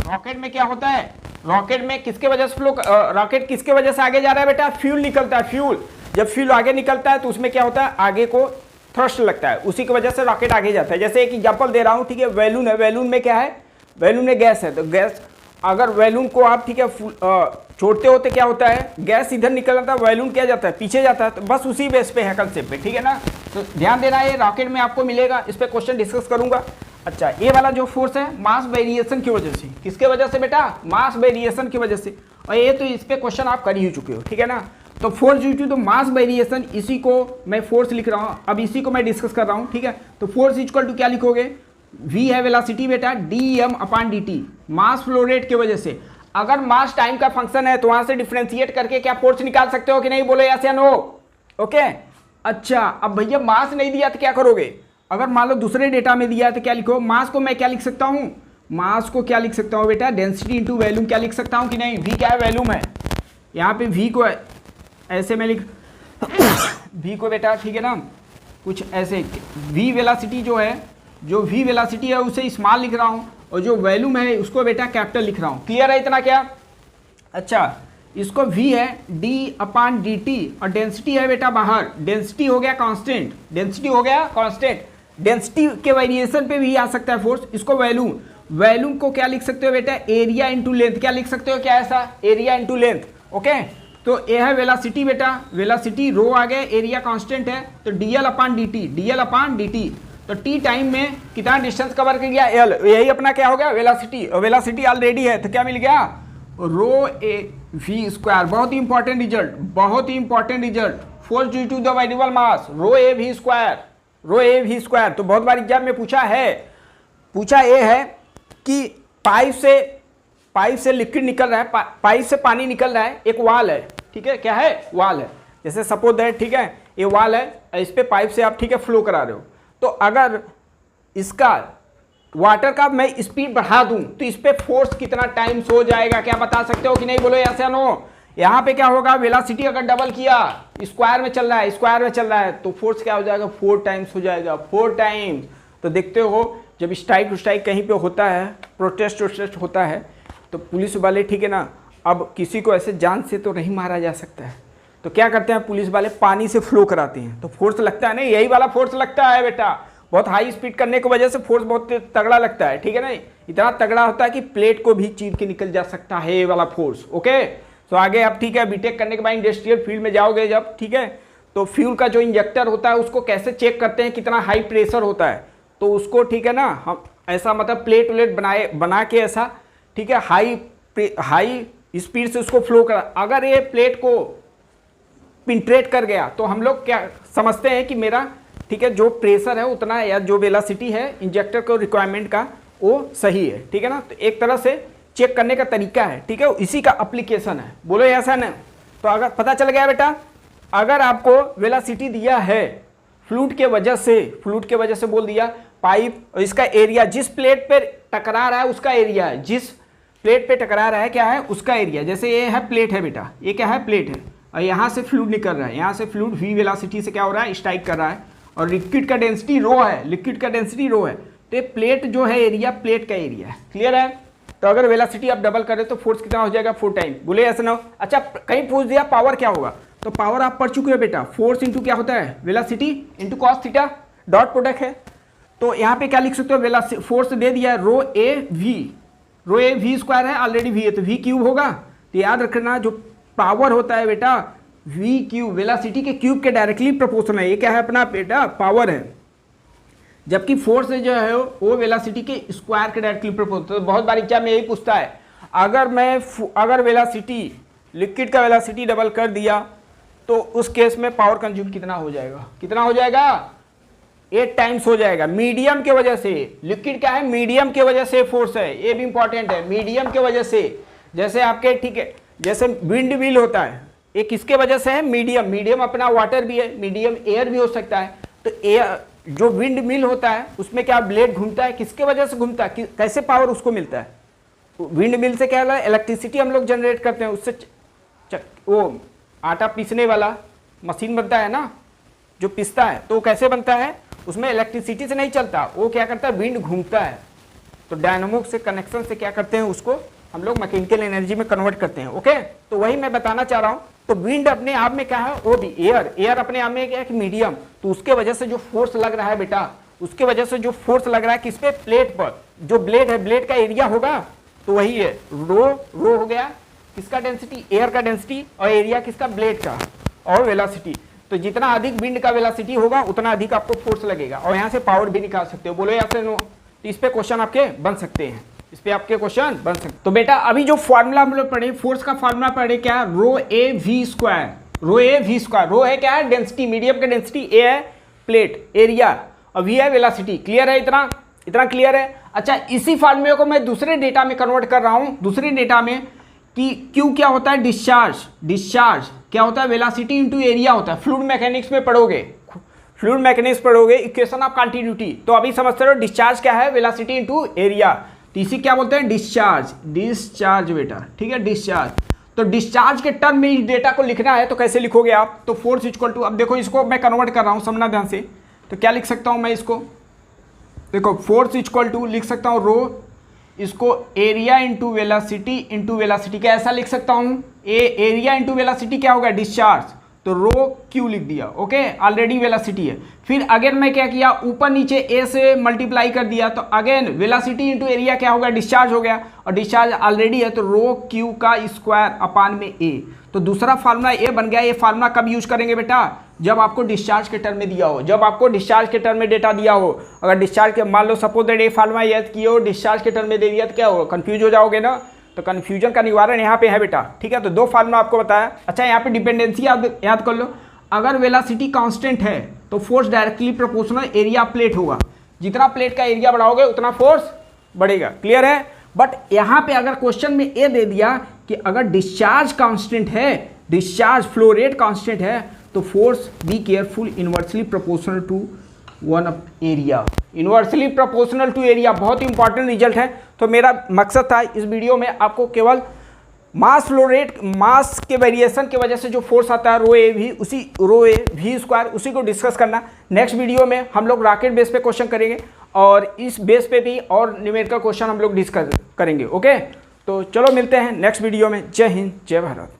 Rocket में क्या होता है, रॉकेट में किसके वजह से फ्लो, रॉकेट किसके वजह से आगे जा रहा है बेटा, फ्यूल निकलता है, फ्यूल। जब फ्यूल आगे निकलता है तो उसमें क्या होता है, आगे को थ्रस्ट लगता है, उसी की वजह से रॉकेट आगे जाता है। जैसे एक एग्जांपल दे रहा हूं, ठीक है, बैलून है, बैलून में क्या है, बैलून में गैस है, तो गैस अगर बैलून को आप, ठीक है, छोड़ते होते क्या होता है, गैस इधर निकल जाता है, बैलून क्या जाता है, पीछे जाता है, तो बस उसी बेस पे है कंसेप्ट पे, ठीक है ना। तो ध्यान देना, ये रॉकेट में आपको मिलेगा, इस पे क्वेश्चन डिस्कस करूंगा। अच्छा, ये वाला जो फोर्स है मास वेरिएशन की वजह से, किसके वजह से बेटा, मास वेरिएशन की वजह से, और ये तो इस पे क्वेश्चन आप कर ही चुके हो, ठीक है ना। तो force due to the mass variation, इसी को मैं फोर्स लिख रहा हूँ, अब इसी को मैं डिस्कस कर रहा हूँ, ठीक है। तो फोर्स इक्वल टू क्या लिखोगे, v है वेलोसिटी बेटा, dm/dt, मास फ्लो रेट की वजह से। अगर मास टाइम का फंक्शन है तो वहां से डिफरेंशिएट करके क्या फोर्स निकाल सकते हो कि नहीं, बोलो यस या नो, ओके। अच्छा, अब भैया मास नहीं दिया तो क्या करोगे, अगर मान लो दूसरे डेटा में दिया है तो क्या लिखो, मास को मैं क्या लिख सकता हूँ, मास को क्या लिख सकता हूँ बेटा, डेंसिटी इंटू वॉल्यूम क्या लिख सकता हूँ कि नहीं, v क्या है, वॉल्यूम है, यहाँ पे v को ऐसे मैं लिख v को बेटा, ठीक है ना, कुछ ऐसे, v वेलोसिटी जो है, जो v वेलोसिटी है उसे स्मॉल लिख रहा हूँ, और जो वॉल्यूम है उसको बेटा कैपिटल लिख रहा हूँ। क्लियर है इतना क्या। अच्छा, इसको v है d/dt, और डेंसिटी है बेटा बाहर, डेंसिटी हो गया कांस्टेंट, डेंसिटी हो गया कांस्टेंट, डेंसिटी के वेरिएशन पे भी आ सकता है फोर्स। इसको वॉल्यूम, वॉल्यूम को क्या लिख सकते हो बेटा, एरिया इंटू लेंथ, क्या लिख सकते हो, क्या ऐसा, एरिया इंटू लेंथ, ओके। तो ये है वेलोसिटी बेटा, वेलोसिटी रो आ गया, एरिया कांस्टेंट है, तो dl/dt, dl/dt, तो t टाइम में कितना डिस्टेंस कवर कर गया, l, यही अपना क्या हो गया, वेलोसिटी, और वेलोसिटी ऑलरेडी है तो क्या मिल गया, रो ए वी स्क्वायर। बहुत ही इंपॉर्टेंट रिजल्ट, बहुत ही important result, force due to the variable mass, rho A V square, rho A V square. तो बहुत बार एग्जाम में पूछा है, पूछा ये है कि पाइप से लिक्विड निकल रहा है, पाइप से पानी निकल रहा है, एक वाल है, ठीक है, क्या है, वाल है, जैसे सपोज दैट, ठीक है, ये वाल है, इस पे पाइप से आप, ठीक है, फ्लो करा रहे हो, तो अगर इसका वाटर का मैं स्पीड बढ़ा दूं तो इस पे फोर्स कितना टाइम्स हो जाएगा, क्या बता सकते हो कि नहीं, बोलो यस या नो। यहाँ पे क्या होगा, वेलोसिटी अगर डबल किया, स्क्वायर में चल रहा है, स्क्वायर में चल रहा है, तो फोर्स क्या हो जाएगा, 4 टाइम्स हो जाएगा, 4 टाइम्स। तो देखते हो जब स्ट्राइक कहीं पे होता है, प्रोटेस्ट होता है, तो पुलिस वाले, ठीक है ना, अब किसी को ऐसे जान से तो नहीं मारा जा सकता है, तो क्या करते हैं पुलिस वाले, पानी से फ्लो कराते हैं, तो फोर्स लगता है, नहीं यही वाला फोर्स लगता है बेटा, बहुत हाई स्पीड करने की वजह से फोर्स बहुत तगड़ा लगता है, ठीक है ना, इतना तगड़ा होता है कि प्लेट को भी चीर के निकल जा सकता है ये वाला फोर्स, ओके। तो आगे आप, ठीक है, बीटेक करने के बाद इंडस्ट्रियल फील्ड में जाओगे जब, ठीक है, तो फ्यूल का जो इंजेक्टर होता है उसको कैसे चेक करते हैं, कितना हाई प्रेशर होता है, तो उसको, ठीक है ना, हम ऐसा मतलब प्लेट व्लेट बना के ऐसा, ठीक है, हाई स्पीड से उसको फ्लो करा, अगर ये प्लेट को पिंट्रेट कर गया तो हम लोग क्या समझते हैं कि मेरा, ठीक है, जो प्रेशर है उतना, या जो वेलोसिटी है इंजेक्टर को रिक्वायरमेंट का वो सही है, ठीक है ना। तो एक तरह से चेक करने का तरीका है, ठीक है, इसी का एप्लीकेशन है, बोलो ऐसा ना। तो अगर पता चल गया बेटा, अगर आपको वेलोसिटी दिया है फ्लूइड के वजह से बोल दिया, पाइप, इसका एरिया जिस प्लेट पे टकरा रहा है उसका एरिया है, जिस प्लेट पे टकरा रहा है क्या है, उसका एरिया। जैसे ये है प्लेट है बेटा, ये क्या है, प्लेट है, और यहाँ से फ्लूइड निकल रहा है, यहाँ से फ्लूइड v वेलोसिटी से क्या हो रहा है, स्ट्राइक कर रहा है, और लिक्विड का डेंसिटी रो है, लिक्विड का डेंसिटी रो है, तो ये प्लेट जो है एरिया, प्लेट का एरिया है, क्लियर है। तो अगर वेलोसिटी आप डबल करें तो फोर्स कितना हो जाएगा, 4 टाइम, बोले ऐसा ना। अच्छा, कहीं पूछ दिया पावर क्या होगा, तो पावर आप पढ़ चुके हो बेटा, फोर्स इंटू क्या होता है, velocity into cos theta, dot product है। तो यहाँ पे क्या लिख सकते हो, फोर्स दे दिया है रो ए वी स्क्वायर है, ऑलरेडी वी है तो वी क्यूब होगा। तो याद रखना जो पावर होता है बेटा, वी क्यूब वेलोसिटी के क्यूब के डायरेक्टली प्रोपोर्शनल है, ये क्या है अपना बेटा, पावर है, जबकि फोर्स जो है वो वेलोसिटी के स्क्वायर के डायरेक्टली प्रोपोर्शनल। तो बहुत बार एग्जाम में यही पूछता है, अगर वेलोसिटी, लिक्विड का वेलोसिटी डबल कर दिया तो उस केस में पावर कंज्यूम कितना हो जाएगा, कितना हो जाएगा, 8 टाइम्स हो जाएगा। मीडियम के वजह से, लिक्विड क्या है, मीडियम के वजह से फोर्स है, ये भी इंपॉर्टेंट है, मीडियम के वजह से। जैसे आपके, ठीक है, जैसे विंड व्हील होता है, ये किसके वजह से है, मीडियम अपना वाटर भी है, मीडियम एयर भी हो सकता है। तो एयर, जो विंड मिल होता है उसमें क्या ब्लेड घूमता है, किसके वजह से घूमता है, कैसे पावर उसको मिलता है, विंड मिल से क्या है, इलेक्ट्रिसिटी हम लोग जनरेट करते हैं, उससे वो आटा पीसने वाला मशीन बनता है ना, जो पीसता है, तो कैसे बनता है, उसमें इलेक्ट्रिसिटी से नहीं चलता, वो क्या करता है, विंड घूमता है, तो डायनामो से कनेक्शन से क्या करते हैं, उसको हम लोग मैकेनिकल एनर्जी में कन्वर्ट करते हैं। ओके, तो वही मैं बताना चाह रहा हूँ। तो विंड अपने आप में क्या है, वो भी एयर अपने आप में क्या है कि मीडियम, तो उसके वजह से जो फोर्स लग रहा है बेटा, उसके वजह से जो फोर्स लग रहा है किस पे, प्लेट पर, जो ब्लेड है, ब्लेड का एरिया होगा तो वही है रो हो गया किसका डेंसिटी, एयर का डेंसिटी, और एरिया किसका, ब्लेड का, और वेलोसिटी। तो जितना अधिक विंड का वेलोसिटी होगा उतना अधिक आपको फोर्स लगेगा, और यहाँ से पावर भी निकाल सकते हो। बोलो या फिर नो? तो इस पे क्वेश्चन आपके बन सकते हैं, इस पे आपके क्वेश्चन बन सकते। तो बेटा अभी जो फॉर्मूला हम लोग पढ़े, फोर्स का फॉर्मूला पढ़े क्या, rho A V square, rho A V square. Rho है क्या है, डेंसिटी, मीडियम का डेंसिटी, ए है प्लेट एरिया, और वी है वेलोसिटी। क्लियर है, इतना क्लियर है। अच्छा, इसी फॉर्मूले को मैं दूसरे डेटा में कन्वर्ट कर रहा हूँ, दूसरे डेटा में कि क्यू क्या होता है, डिस्चार्ज क्या होता है, वेलोसिटी इंटू एरिया होता है। फ्लूइड मैकेनिक्स में पढ़ोगे, इक्वेशन ऑफ कंटिन्यूटी। तो अभी समझते रहो डिस्चार्ज क्या है, वेलोसिटी इंटू एरिया। तो इसी क्या बोलते हैं, डिस्चार्ज बेटा, ठीक है, डिस्चार्ज। तो डिस्चार्ज के टर्म में इस डेटा को लिखना है तो कैसे लिखोगे आप, तो फोर्स इक्वल टू, अब देखो इसको मैं कन्वर्ट कर रहा हूँ, समझना ध्यान से। तो क्या लिख सकता हूँ मैं इसको, देखो फोर्स इक्वल टू लिख सकता हूँ रो, इसको एरिया इंटू वेलोसिटी क्या ऐसा लिख सकता हूँ, एरिया इंटू वेलोसिटी क्या होगा, डिस्चार्ज, तो रो क्यू लिख दिया। ओके, ऑलरेडी वेलोसिटी है। फिर अगेन मैं क्या किया, ऊपर नीचे ए से मल्टीप्लाई कर दिया, तो अगेन वेलोसिटी इंटू एरिया क्या होगा, डिस्चार्ज हो गया, और डिस्चार्ज ऑलरेडी है तो रो क्यू का स्क्वायर अपान में ए। तो दूसरा फार्मूला ए बन गया। ये फार्मूला कब यूज करेंगे बेटा, जब आपको डिस्चार्ज के टर्म में दिया हो, जब आपको डिस्चार्ज के टर्म में डेटा दिया हो। अगर डिस्चार्ज के, मान लो सपोज दैट ये फार्मूला याद किए हो, डिस्चार्ज के टर्म में दे दिया तो क्या होगा, कंफ्यूज हो जाओगे ना। तो कंफ्यूजन का निवारण यहाँ पे है बेटा, ठीक है। तो दो फार्मूला आपको बताया। अच्छा, यहाँ पे डिपेंडेंसी याद कर लो। अगर वेलोसिटी कांस्टेंट है तो force directly proportional area plate होगा, जितना प्लेट का एरिया बढ़ाओगे उतना फोर्स बढ़ेगा। क्लियर है। बट यहाँ पे अगर क्वेश्चन में ए दे दिया कि अगर डिस्चार्ज कांस्टेंट है, डिस्चार्ज फ्लो रेट कांस्टेंट है, तो force be careful inversely proportional to 1 of area, inversely proportional to area. बहुत ही इंपॉर्टेंट रिजल्ट है। तो मेरा मकसद था इस वीडियो में आपको केवल मास फ्लो रेट, मास के वेरिएशन की वजह से जो फोर्स आता है रो ए वी स्क्वायर, उसी को डिस्कस करना। नेक्स्ट वीडियो में हम लोग रॉकेट बेस पे क्वेश्चन करेंगे, और इस बेस पे भी और न्यूमेरिकल क्वेश्चन हम लोग डिस्कस करेंगे। ओके, तो चलो मिलते हैं नेक्स्ट वीडियो में। जय हिंद, जय भारत।